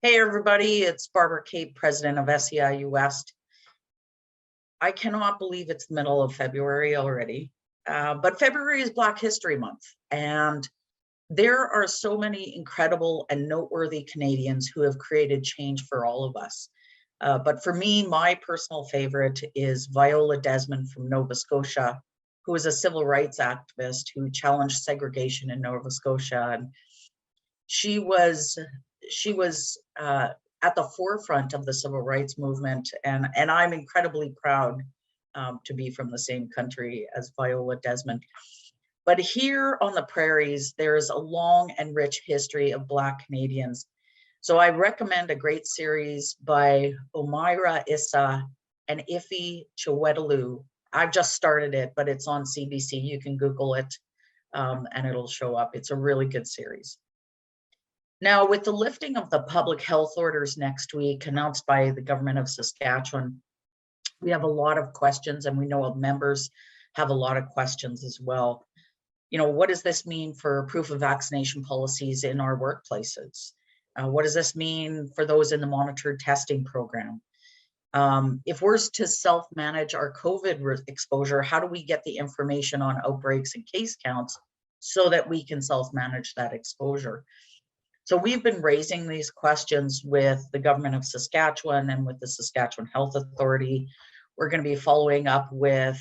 Hey everybody, it's Barbara Cape, president of SEIU-West. I cannot believe it's the middle of February already, but February is Black History Month, and there are so many incredible and noteworthy Canadians who have created change for all of us. But for me, my personal favorite is Viola Desmond from Nova Scotia, who is a civil rights activist who challenged segregation in Nova Scotia. And she was at the forefront of the civil rights movement, and I'm incredibly proud to be from the same country as Viola Desmond. But here on the prairies, there is a long and rich history of Black Canadians. So I recommend a great series by Omaira Issa and Ife Chiwedalu. I've just started it, but it's on CBC. You can Google it and it'll show up. It's a really good series. Now, with the lifting of the public health orders next week announced by the government of Saskatchewan, we have a lot of questions, and we know our members have a lot of questions as well. You know, what does this mean for proof of vaccination policies in our workplaces? What does this mean for those in the monitored testing program? If we're to self-manage our COVID exposure, how do we get the information on outbreaks and case counts so that we can self-manage that exposure? So we've been raising these questions with the government of Saskatchewan and with the Saskatchewan Health Authority. We're going to be following up with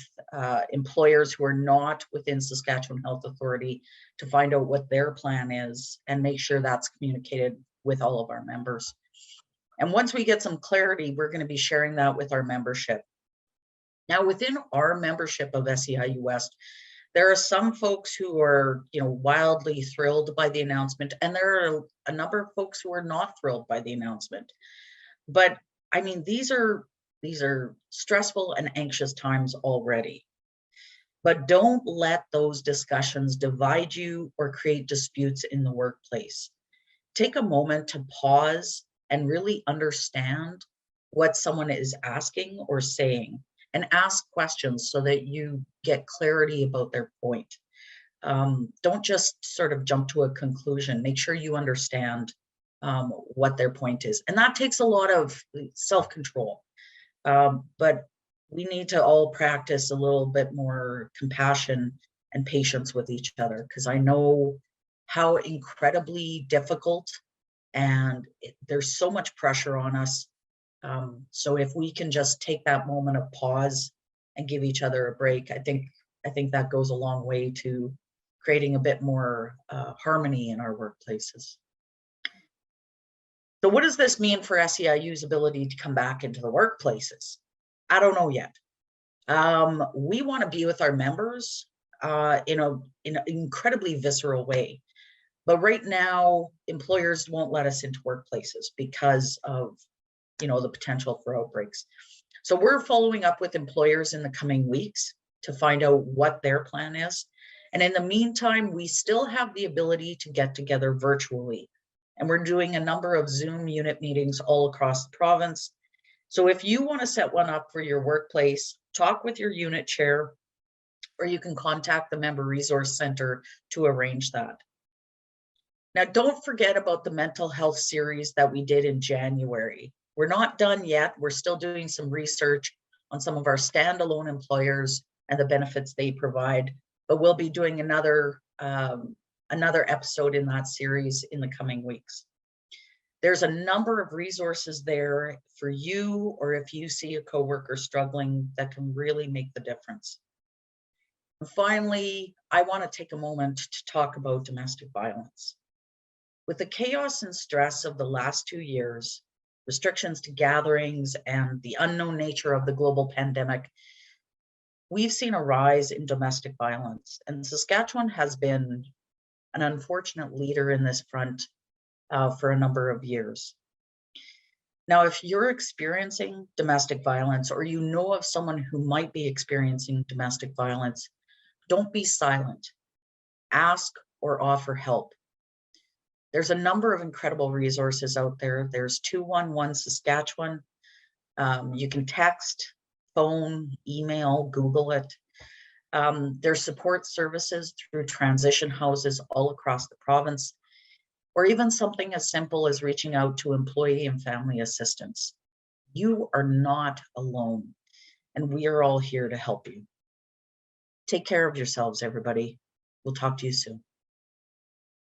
employers who are not within Saskatchewan Health Authority to find out what their plan is and make sure that's communicated with all of our members. And once we get some clarity, we're going to be sharing that with our membership. Now, within our membership of SEIU-West, there are some folks who are, wildly thrilled by the announcement, and there are a number of folks who are not thrilled by the announcement. But I mean, these are stressful and anxious times already. But don't let those discussions divide you or create disputes in the workplace. Take a moment to pause and really understand what someone is asking or saying, and ask questions so that you get clarity about their point. Don't just sort of jump to a conclusion. Make sure you understand what their point is. And that takes a lot of self-control. But we need to all practice a little bit more compassion and patience with each other, because I know how incredibly difficult and there's so much pressure on us. So if we can just take that moment of pause and give each other a break, I think that goes a long way to creating a bit more harmony in our workplaces. So what does this mean for SEIU's ability to come back into the workplaces? I don't know yet. We want to be with our members in an incredibly visceral way. But right now, employers won't let us into workplaces because of the potential for outbreaks. So we're following up with employers in the coming weeks to find out what their plan is. And in the meantime, we still have the ability to get together virtually. And we're doing a number of Zoom unit meetings all across the province. So if you want to set one up for your workplace, talk with your unit chair, or you can contact the Member Resource Center to arrange that. Now, don't forget about the mental health series that we did in January. We're not done yet. We're still doing some research on some of our standalone employers and the benefits they provide, but we'll be doing another episode in that series in the coming weeks. There's a number of resources there for you, or if you see a coworker struggling, that can really make the difference. And finally, I want to take a moment to talk about domestic violence. With the chaos and stress of the last 2 years, restrictions to gatherings, and the unknown nature of the global pandemic, we've seen a rise in domestic violence, and Saskatchewan has been an unfortunate leader in this front for a number of years. Now, if you're experiencing domestic violence, or you know of someone who might be experiencing domestic violence, don't be silent. Ask or offer help. There's a number of incredible resources out there. There's 211 Saskatchewan. You can text, phone, email, Google it. There's support services through transition houses all across the province. or even something as simple as reaching out to employee and family assistance. You are not alone, and we are all here to help you. Take care of yourselves, everybody. We'll talk to you soon.